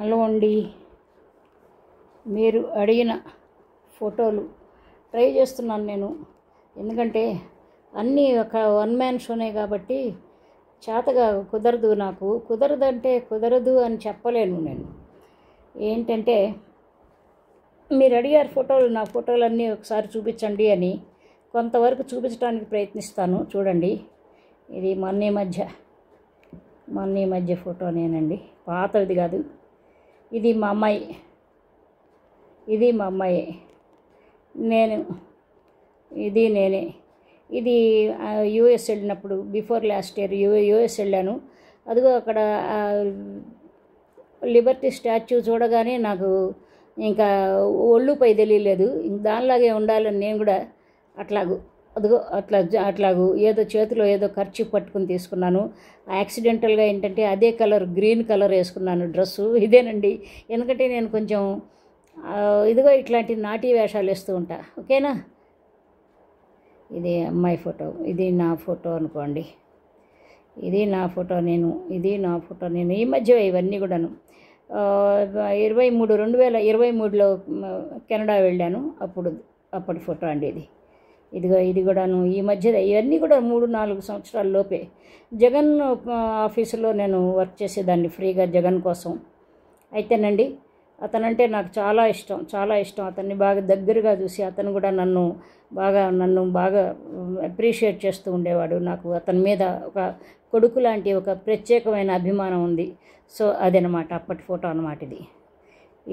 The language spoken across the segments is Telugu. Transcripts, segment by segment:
హలో అండి. మీరు అడిగిన ఫోటోలు ట్రై చేస్తున్నాను నేను. ఎందుకంటే అన్నీ ఒక వన్ మ్యాన్ షోనే కాబట్టి చేతగా కుదరదు. నాకు కుదరదంటే కుదరదు అని చెప్పలేను నేను. ఏంటంటే మీరు అడిగారు ఫోటోలు, నా ఫోటోలన్నీ ఒకసారి చూపించండి అని. కొంతవరకు చూపించడానికి ప్రయత్నిస్తాను. చూడండి, ఇది మొన్న ఈ మధ్య ఫోటో నేనండి, పాతది కాదు. ఇది మా అమ్మాయి, నేను, ఇది నేనే. ఇది యూఎస్ వెళ్ళినప్పుడు, బిఫోర్ లాస్ట్ ఇయర్ యూఎస్ వెళ్ళాను. అదిగో అక్కడ లిబర్టీ స్టాచ్యూ చూడగానే నాకు ఇంకా ఒళ్ళుపై తెలియలేదు. దానిలాగే ఉండాలని నేను కూడా అట్లాగూ ఏదో చేతిలో ఏదో ఖర్చు పట్టుకుని తీసుకున్నాను. యాక్సిడెంటల్గా ఏంటంటే అదే కలర్, గ్రీన్ కలర్ వేసుకున్నాను డ్రెస్సు. ఇదేనండి, ఎందుకంటే నేను కొంచెం ఇదిగో ఇట్లాంటి నాటీ వేషాలు వేస్తూ ఉంటా. ఓకేనా? ఇది అమ్మాయి ఫోటో, ఇది నా ఫోటో అనుకోండి. ఇది నా ఫోటో నేను ఈ మధ్య ఇవన్నీ కూడాను 2023లో కెనడా వెళ్ళాను. అప్పటి ఫోటో అండి ఇది. ఇది కూడాను ఈ మధ్య. ఇవన్నీ కూడా 3-4 సంవత్సరాల లోపే. జగన్ ఆఫీసులో నేను వర్క్ చేసేదాన్ని ఫ్రీగా జగన్ కోసం. అయితేనండి అతనంటే నాకు చాలా ఇష్టం. అతన్ని బాగా దగ్గరగా చూసి అతను కూడా నన్ను బాగా అప్రిషియేట్ చేస్తూ ఉండేవాడు. నాకు అతని మీద ఒక కొడుకు లాంటి ఒక ప్రత్యేకమైన అభిమానం ఉంది. సో అదనమాట అప్పటి ఫోటో అన్నమాట ఇది.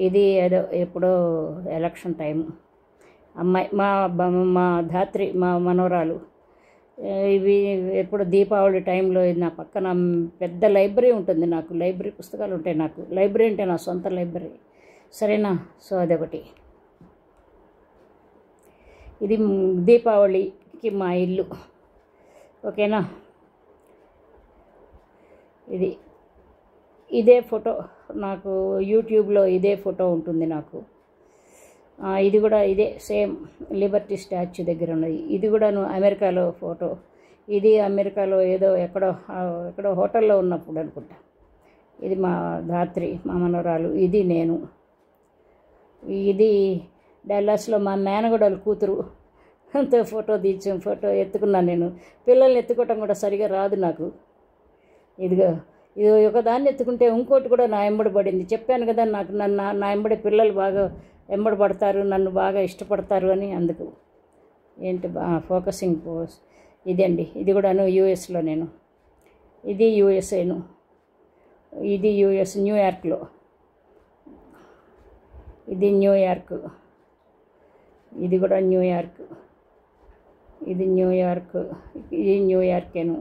ఇది ఏదో ఎప్పుడో ఎలక్షన్ టైం అమ్మాయి, మా ధాత్రి, మా మనవరాలు. ఇవి ఎప్పుడు దీపావళి టైంలో. నా పక్కన పెద్ద లైబ్రరీ ఉంటుంది. నాకు లైబ్రరీ పుస్తకాలు ఉంటాయి. నాకు లైబ్రరీ అంటే నా సొంత లైబ్రరీ. సరేనా? సో అదొకటి. ఇది దీపావళికి మా ఇల్లు. ఓకేనా? ఇదే ఫోటో నాకు యూట్యూబ్లో ఇదే ఫోటో ఉంటుంది నాకు. ఇది కూడా ఇదే సేమ్ లిబర్టీ స్టాచ్యూ దగ్గర ఉన్నది. ఇది కూడాను అమెరికాలో ఫోటో. ఇది అమెరికాలో ఎక్కడో హోటల్లో ఉన్నప్పుడు అనుకుంటా. ఇది మా ధాత్రి, మా మనవరాలు. ఇది నేను. ఇది డల్లాస్లో మా మేనగోడలు కూతురు అంత ఫోటో ఎత్తుకున్నాను నేను. పిల్లల్ని ఎత్తుకోవటం కూడా సరిగా రాదు నాకు. ఇది ఒకదాన్ని ఎత్తుకుంటే ఇంకోటి కూడా నా ఎంబడి పడింది. చెప్పాను కదా, నాకు నా ఎంబడి పిల్లలు బాగా ఎంబడి పడతారు, నన్ను బాగా ఇష్టపడతారు అని. అందుకు ఫోకసింగ్ పోజ్ ఇదండి. ఇది కూడాను యూఎస్లో నేను. ఇది యూఎస్ఏను. ఇది యూఎస్, న్యూయార్క్లో. ఇది న్యూయార్క్. ఇది కూడా న్యూయార్క్. ఇది న్యూయార్కేను.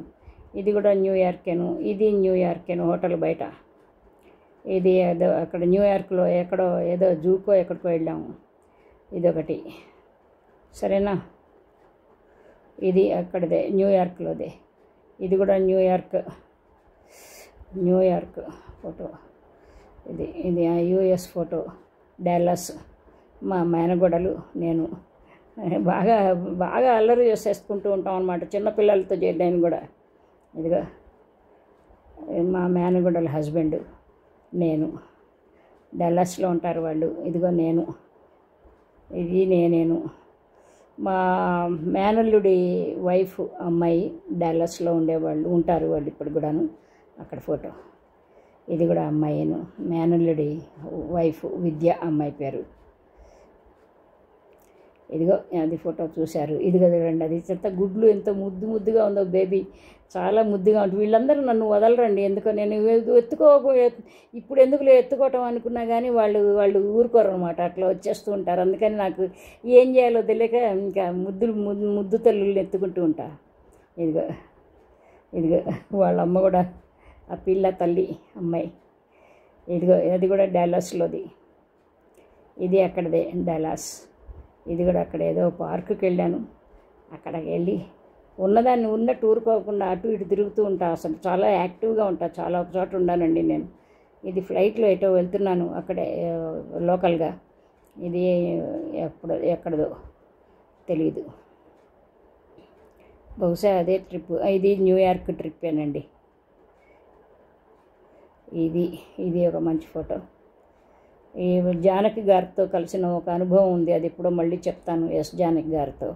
ఇది కూడా న్యూయార్కేను. ఇది న్యూయార్కేను, హోటల్ బయట. ఇది ఏదో అక్కడ న్యూయార్క్లో ఎక్కడో ఏదో జూకో ఎక్కడికో వెళ్ళాము. ఇదొకటి. సరేనా? ఇది అక్కడదే, న్యూయార్క్లోదే. ఇది కూడా న్యూయార్క్ ఫోటో. ఇది యూఎస్ ఫోటో, డాలస్. మా మేనగోడలు, నేను బాగా అల్లరి చేసేసుకుంటూ ఉంటాం అన్నమాట చిన్నపిల్లలతో. నేను కూడా ఇదిగో మా మేనగోడల హస్బెండ్, నేను. డల్లాస్లో ఉంటారు వాళ్ళు. ఇదిగో నేను. ఇది నేను. మా మేనల్లుడి వైఫ్ అమ్మాయి డల్లాస్లో ఉంటారు వాళ్ళు ఇప్పుడు కూడాను. అక్కడ ఫోటో. ఇది కూడా అమ్మాయిను, మేనల్లుడి వైఫ్ విద్య అమ్మాయి పేరు. ఇదిగో అది ఫోటో చూశారు. ఇదిగో చూడండి, అది చెత్త గుడ్లు ఎంత ముద్దుగా ఉందో బేబీ, చాలా ముద్దుగా ఉంటుంది. వీళ్ళందరూ నన్ను వదలరండి. ఎందుకో నేను ఇప్పుడు ఎందుకులే ఎత్తుకోవటం అనుకున్నా కానీ వాళ్ళు ఊరుకోరు అనమాట. అట్లా వచ్చేస్తూ ఉంటారు. అందుకని నాకు ఏం చేయాలో తెలియక ఇంకా ముద్దు తల్లుల్ని ఎత్తుకుంటూ ఉంటా. ఇదిగో వాళ్ళ అమ్మ కూడా, ఆ పిల్ల తల్లి అమ్మాయి. ఇదిగో అది కూడా డాలస్లోది. ఇది అక్కడదే, డాలస్. ఇది కూడా అక్కడ ఏదో పార్కుకి వెళ్ళాను. అక్కడికి వెళ్ళి ఉన్నదాన్ని ఉన్నట్టు ఊరుకోకుండా అటు ఇటు తిరుగుతూ ఉంటా. అసలు చాలా యాక్టివ్గా ఉంటా. చాలా ఒక చోట ఉన్నానండి నేను. ఇది ఫ్లైట్లో ఎటో వెళ్తున్నాను, అక్కడే లోకల్గా. ఇది ఎక్కడదో తెలియదు, బహుశా అదే ట్రిప్. ఇది న్యూయార్క్ ట్రిప్పేనండి. ఇది ఒక మంచి ఫోటో. ఈ జానకి గారితో కలిసిన ఒక అనుభవం ఉంది, అది ఇప్పుడు మళ్ళీ చెప్తాను. ఎస్ జానకి గారితో.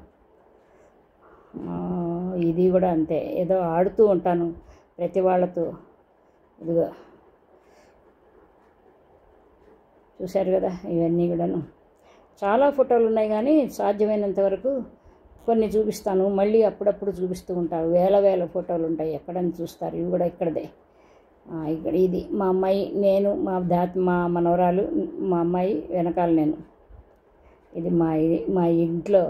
ఇది కూడా అంతే, ఏదో ఆడుతూ ఉంటాను ప్రతి వాళ్ళతో. ఇదిగో చూశారు కదా, ఇవన్నీ కూడాను చాలా ఫోటోలు ఉన్నాయి, కానీ సాధ్యమైనంత వరకు కొన్ని చూపిస్తాను. మళ్ళీ అప్పుడప్పుడు చూపిస్తూ ఉంటాను. వేల ఫోటోలు ఉంటాయి, ఎక్కడని చూస్తారు. ఇవి కూడా ఇక్కడదే. ఇక్కడ ఇది మా అమ్మాయి, నేను, మా మనవరాలు, మా అమ్మాయి వెనకాల నేను. ఇది మా ఇంట్లో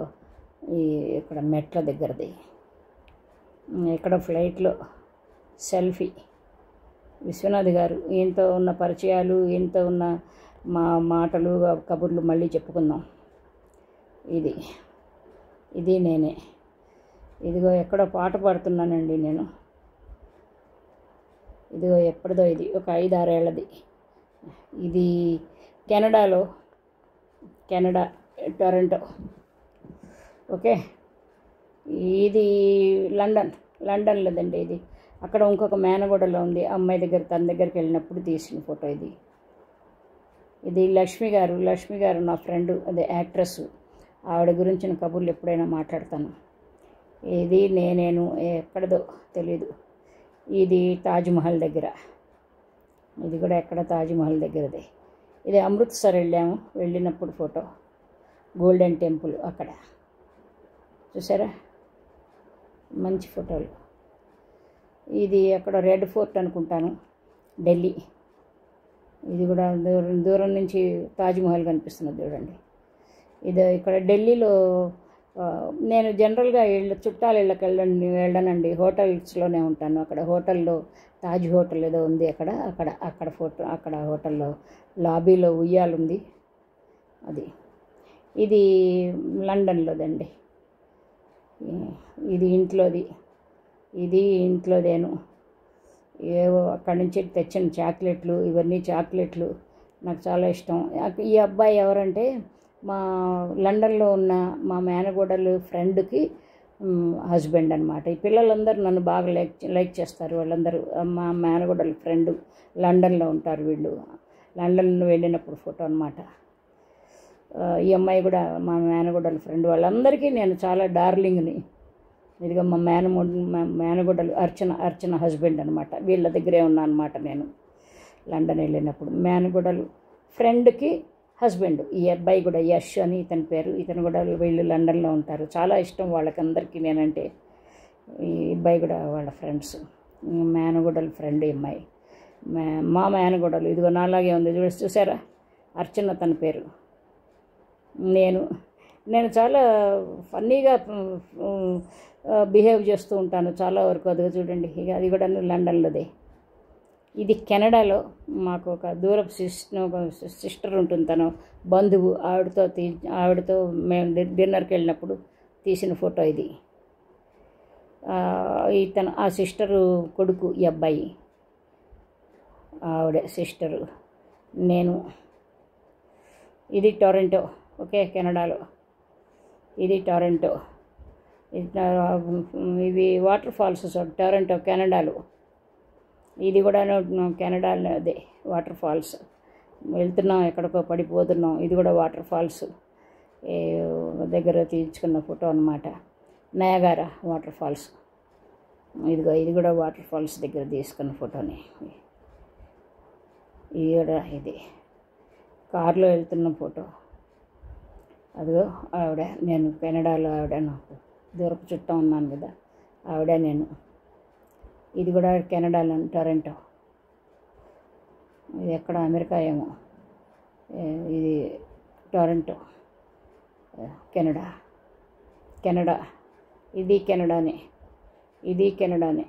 ఇక్కడ మెట్ల దగ్గరది. ఇక్కడ ఫ్లైట్లో సెల్ఫీ. విశ్వనాథ్ గారు, ఈయనతో ఉన్న పరిచయాలు, ఈయనతో ఉన్న మా మాటలు కబుర్లు మళ్ళీ చెప్పుకుందాం. ఇది నేనే. ఇదిగో ఎక్కడో పాట పాడుతున్నానండి నేను. ఇదిగో ఎప్పటిదో, ఇది ఒక 5-6 ఏళ్ళది. ఇది కెనడా టొరంటో. ఓకే, ఇది లండన్లోదండి. ఇది అక్కడ ఇంకొక మేనగోడలో ఉంది, అమ్మాయి దగ్గర, తన దగ్గరికి వెళ్ళినప్పుడు తీసిన ఫోటో ఇది. ఇది లక్ష్మి గారు నా ఫ్రెండ్, అదే యాక్ట్రెస్. ఆవిడ గురించిన కబుర్లు ఎప్పుడైనా మాట్లాడతాను. ఇది నేను ఎక్కడదో తెలీదు. ఇది తాజ్మహల్ దగ్గర. ఇది కూడా ఎక్కడ తాజ్మహల్ దగ్గరదే. ఇది అమృత్సర్ వెళ్ళినప్పుడు ఫోటో. గోల్డెన్ టెంపుల్ అక్కడ చూసారా, మంచి ఫోటోలు. ఇది అక్కడ రెడ్ ఫోర్ట్ అనుకుంటాను, ఢిల్లీ. ఇది కూడా దూరం నుంచి తాజ్మహల్ కనిపిస్తున్నది చూడండి. ఇది ఇక్కడ ఢిల్లీలో. నేను జనరల్గా చుట్టాల ఇళ్ళకి వెళ్ళనండి, హోటల్స్లోనే ఉంటాను. అక్కడ హోటల్లో తాజ్ హోటల్ ఏదో ఉంది, అక్కడ ఫోటో, అక్కడ హోటల్లో లాబీలో ఉయ్యాలుంది అది. ఇది లండన్లోదండి. ఇది ఇంట్లోదేను. ఏవో అక్కడి నుంచి తెచ్చిన చాక్లెట్లు, ఇవన్నీ చాక్లెట్లు నాకు చాలా ఇష్టం. ఈ అబ్బాయి ఎవరంటే మా లండన్లో ఉన్న మా మేనగోడలు ఫ్రెండ్కి హస్బెండ్ అనమాట. ఈ పిల్లలందరూ నన్ను బాగా లైక్ చేస్తారు. వాళ్ళందరూ మా మేనగోడలు ఫ్రెండ్, లండన్లో ఉంటారు వీళ్ళు. లండన్ వెళ్ళినప్పుడు ఫోటో అనమాట. ఈ అమ్మాయి కూడా మా మేనగోడలు ఫ్రెండ్. వాళ్ళందరికీ నేను చాలా డార్లింగ్ని. ఇదిగా మా మేనగోడలు అర్చన హస్బెండ్ అనమాట. వీళ్ళ దగ్గరే ఉన్నా అనమాట నేను లండన్ వెళ్ళినప్పుడు. మేనగోడలు ఫ్రెండ్కి హస్బెండ్. ఈ అబ్బాయి కూడా యష్ అని ఇతని పేరు. ఇతను కూడా వీళ్ళు లండన్లో ఉంటారు. చాలా ఇష్టం వాళ్ళకందరికీ నేనంటే. ఈ అబ్బాయి కూడా వాళ్ళ ఫ్రెండ్స్. మేనగోడలు ఫ్రెండ్ ఈ అమ్మాయి. మా మేనగోడలు ఇదిగో నాలాగే ఉంది చూసారా, అర్చన తన పేరు. నేను చాలా ఫన్నీగా బిహేవ్ చేస్తూ ఉంటాను చాలా వరకు. అదిగో చూడండి, ఇక అది కూడా లండన్లోదే. ఇది కెనడాలో మాకు ఒక దూరపు సిస్టర్ ఉంటుంది, తను బంధువు. ఆవిడతో మేము డిన్నర్కి వెళ్ళినప్పుడు తీసిన ఫోటో ఇది. ఆ సిస్టరు కొడుకు ఈ అబ్బాయి, ఆవిడ సిస్టరు, నేను. ఇది టొరంటో. ఓకే, కెనడాలో. ఇది టొరంటో. ఇవి వాటర్ ఫాల్స్ టొరంటో, కెనడాలో. ఇది కూడా కెనడాలో అదే వాటర్ ఫాల్స్. వెళ్తున్నాం, ఎక్కడికో పడిపోతున్నాం. ఇది కూడా వాటర్ ఫాల్స్ దగ్గర తీయించుకున్న ఫోటో అనమాట. Niagara water falls. ఇది కూడా వాటర్ ఫాల్స్ దగ్గర తీసుకున్న ఫోటోని. ఇది కూడా ఇది కారులో వెళ్తున్న ఫోటో. అదిగో ఆవిడ, నేను కెనడాలో ఆవిడ నాకు దూరపు చుట్టం ఉన్నాను కదా, ఆవిడ నేను. ఇది కూడా కెనడాలో టొరంటో. ఇది ఎక్కడ అమెరికా ఏమో. ఇది టొరంటో, కెనడా. ఇది కెనడానే.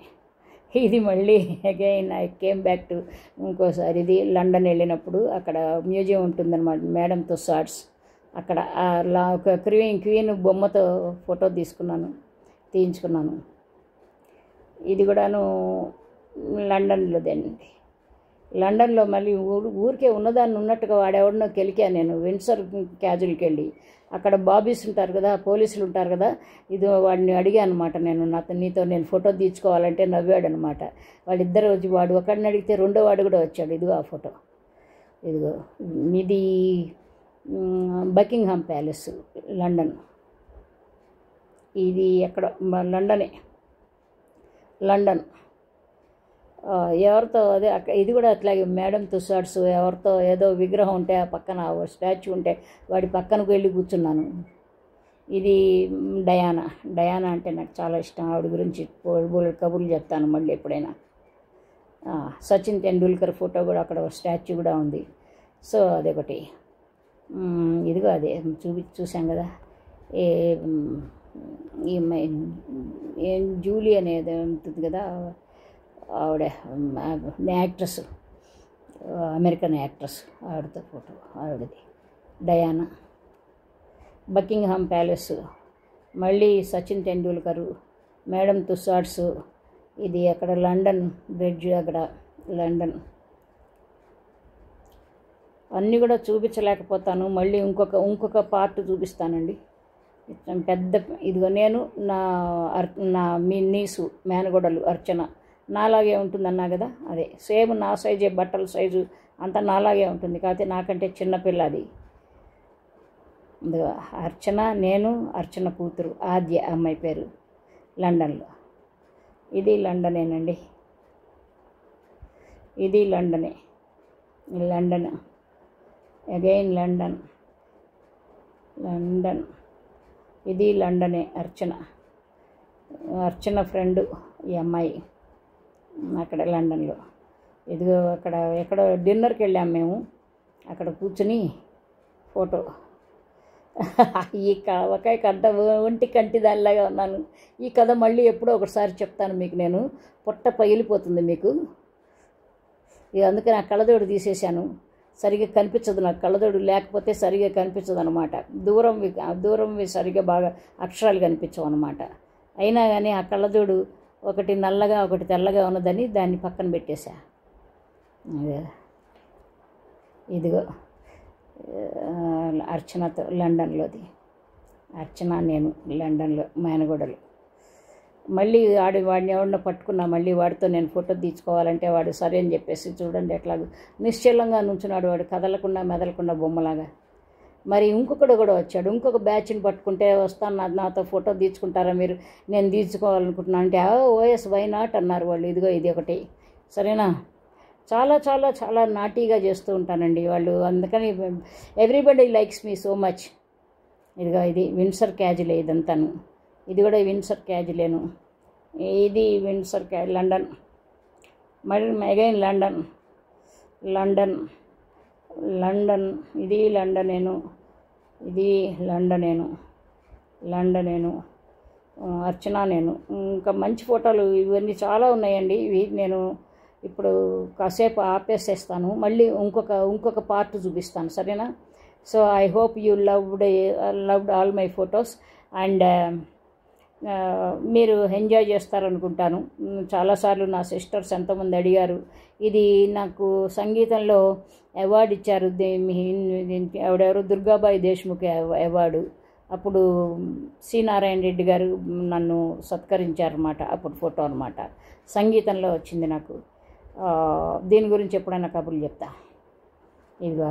ఇది మళ్ళీ again I came back to ఇంకోసారి. ఇది లండన్ వెళ్ళినప్పుడు అక్కడ మ్యూజియం ఉంటుందన్నమాట, మేడంతో సాట్స్. అక్కడ ఒక క్వీన్ బొమ్మతో ఫోటో తీయించుకున్నాను. ఇది కూడాను లండన్లోదేనండి. లండన్లో మళ్ళీ ఊరికే ఉన్నదాన్ని ఉన్నట్టుగా వాడెవడనో కెలికా నేను. విండ్సర్ క్యాజువల్కి వెళ్ళి అక్కడ బాబీస్ ఉంటారు కదా, పోలీసులు ఉంటారు కదా, ఇది వాడిని అడిగాను అనమాట. నీతో నేను ఫోటో తీయించుకోవాలంటే నవ్వాడు అనమాట. వాళ్ళిద్దరు వచ్చి, వాడు ఒకడిని అడిగితే రెండో వాడు కూడా వచ్చాడు. ఇదిగో ఆ ఫోటో. ఇదిగో ఇది బకింగ్హామ్ ప్యాలెస్ లండన్. ఇది ఎక్కడ లండన్. ఎవరితో అదే ఇది కూడా అట్లాగే మేడం తుసాడ్స్ ఎవరితో ఏదో విగ్రహం ఉంటే ఆ పక్కన స్టాచ్యూ ఉంటే వాడి పక్కనకు వెళ్ళి కూర్చున్నాను. ఇది డయానా అంటే నాకు చాలా ఇష్టం. ఆవిడ గురించి కబుర్లు చెప్తాను మళ్ళీ ఎప్పుడైనా. సచిన్ తెండూల్కర్ ఫోటో కూడా అక్కడ స్టాచ్యూ కూడా ఉంది. సో అదొకటి. ఇదిగో అదే చూసాం కదా. జూలీ అనేది ఉంటుంది కదా, ఆవిడ యాక్ట్రెస్, అమెరికన్ యాక్ట్రెస్, ఆవిడతో ఫోటో ఆవిడది డయానా. బకింగ్హామ్ ప్యాలెస్, మళ్ళీ సచిన్ తెండూల్కరు, మేడం తుసాడ్స్. ఇది అక్కడ లండన్ బ్రిడ్జ్, అక్కడ లండన్. అన్నీ కూడా చూపించలేకపోతాను. మళ్ళీ ఇంకొక పార్ట్ చూపిస్తానండి. పెద్ద ఇదిగో నేను నా మీ నీసు మేనగోడలు అర్చన నాలాగే ఉంటుందన్నా కదా, అదే సేమ్ నా సైజే, బట్టల సైజు అంతా నాలాగే ఉంటుంది. కాకపోతే నాకంటే చిన్నపిల్ల అది. అర్చన, నేను, అర్చన కూతురు ఆద్య అమ్మాయి పేరు, లండన్లో. ఇది లండనేనండి, ఇది లండనే. London again London. ఇది లండనే. అర్చన ఫ్రెండు ఈ అమ్మాయి అక్కడ లండన్లో. ఇదిగో అక్కడ ఎక్కడో డిన్నర్కి వెళ్ళాము మేము, అక్కడ కూర్చుని ఫోటో. ఈ ఒకే కథ ఒంటి కంటి దానిలాగా ఉన్నాను. ఈ కథ మళ్ళీ ఎప్పుడో ఒకసారి చెప్తాను మీకు. నేను పొట్ట పగిలిపోతుంది మీకు. ఇక అందుకని ఆ కళ్ళజోడు తీసేశాను. సరిగ్గా కనిపించదు నాకు, కళ్ళజోడు లేకపోతే సరిగ్గా కనిపించదు అనమాట. దూరంవి సరిగ్గా బాగా అక్షరాలు కనిపించవు అనమాట. అయినా కానీ ఆ కళ్ళజోడు ఒకటి నల్లగా ఒకటి తెల్లగా ఉన్నదని దాన్ని పక్కన పెట్టేశా. ఇదిగో అర్చనతో లండన్లోది. అర్చన నేను లండన్లో మేనగోడలు. మళ్ళీ వాడిని ఎవరినో పట్టుకున్నా, మళ్ళీ వాడితో నేను ఫోటో తీసుకోవాలంటే వాడు సరే అని చెప్పేసి, చూడండి ఎట్లా నిశ్చలంగా నుంచున్నాడు వాడు, కదలకుండా మెదలకుండా బొమ్మలాగా. మరి ఇంకొకడు కూడా వచ్చాడు, ఇంకొక బ్యాచ్ని పట్టుకుంటే వస్తాను నాతో ఫోటో తీర్చుకుంటారా మీరు, నేను తీర్చుకోవాలనుకుంటున్నాను అంటే ఓఎస్ వై నాట్ అన్నారు వాళ్ళు. ఇదిగో ఇది ఒకటి, సరేనా. చాలా చాలా చాలా నాటీగా చేస్తూ ఉంటానండి వాళ్ళు, అందుకని everybody likes me so much. ఇదిగో ఇది విన్సర్ క్యాజులే ఇదంతాను. ఇది కూడా విన్సర్ క్యాజులేను. ఇది విన్సర్ లండన్. మరి అగైన్ లండన్. ఇది లండనేను. అర్చన నేను. ఇంకా మంచి ఫోటోలు ఇవన్నీ చాలా ఉన్నాయండి. ఇవి నేను ఇప్పుడు కాసేపు ఆపేసేస్తాను, మళ్ళీ ఇంకొక పార్ట్ చూపిస్తాను, సరేనా. So I hope you loved all my photos and మీరు ఎంజాయ్ చేస్తారనుకుంటాను. చాలాసార్లు నా సిస్టర్స్ ఎంతోమంది అడిగారు. ఇది నాకు సంగీతంలో అవార్డు ఇచ్చారు, ఆవిడెవరు, దుర్గాబాయి దేశ్ముఖ్ అవార్డు. అప్పుడు సి నారాయణ రెడ్డి గారు నన్ను సత్కరించారన్నమాట. అప్పుడు ఫోటో అనమాట, సంగీతంలో వచ్చింది నాకు. దీని గురించి ఎప్పుడైనా కబుర్లు చెప్తా. ఇదిగో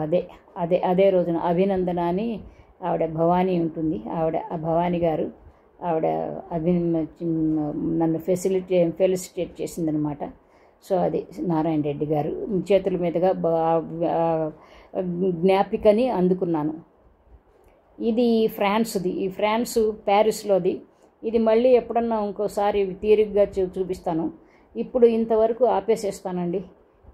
అదే రోజున అభినందన అని ఆవిడ భవానీ ఉంటుంది, ఆవిడ ఆ భవానీ గారు, ఆవిడ నన్ను ఫెలిసిటేట్ చేసిందనమాట. సో అది నారాయణ రెడ్డి గారు చేతుల మీదుగా జ్ఞాపికని అందుకున్నాను. ఇది ఫ్రాన్స్ది, ఈ ఫ్రాన్స్ ప్యారిస్లోది. ఇది మళ్ళీ ఎప్పుడన్నా ఇంకోసారి తీరిగ్గా చూపిస్తాను. ఇప్పుడు ఇంతవరకు ఆపేసేస్తానండి.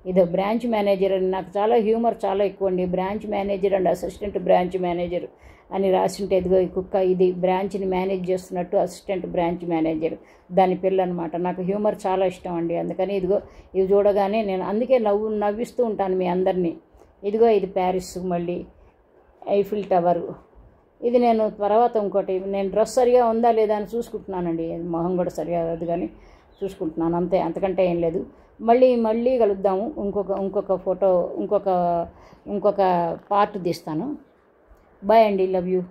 ఇది బ్రాంచ్ మేనేజర్ అని, నాకు చాలా హ్యూమర్ చాలా ఎక్కువ అండి. Branch manager and assistant branch manager అని రాసింటే, ఇదిగో ఈ కుక్క ఇది బ్రాంచ్ని మేనేజ్ చేస్తున్నట్టు అసిస్టెంట్ బ్రాంచ్ మేనేజర్ దాని పిల్ల అనమాట. నాకు హ్యూమర్ చాలా ఇష్టం అండి, అందుకని ఇదిగో ఇవి చూడగానే నేను అందుకే నవ్విస్తూ ఉంటాను మీ అందరినీ. ఇదిగో ఇది ప్యారిస్, మళ్ళీ ఐఫిల్ టవరు. ఇది నేను తర్వాత ఇంకోటి, నేను డ్రెస్ సరిగా ఉందా లేదా అని చూసుకుంటున్నానండి, మొహం కూడా సరిగా అది కానీ చూసుకుంటున్నాను అంతే, అంతకంటే ఏం లేదు. మళ్ళీ కలుద్దాము. ఇంకొక ఫోటో ఇంకొక పార్ట్ తీస్తాను. బాయ్ అండి, లవ్ యూ.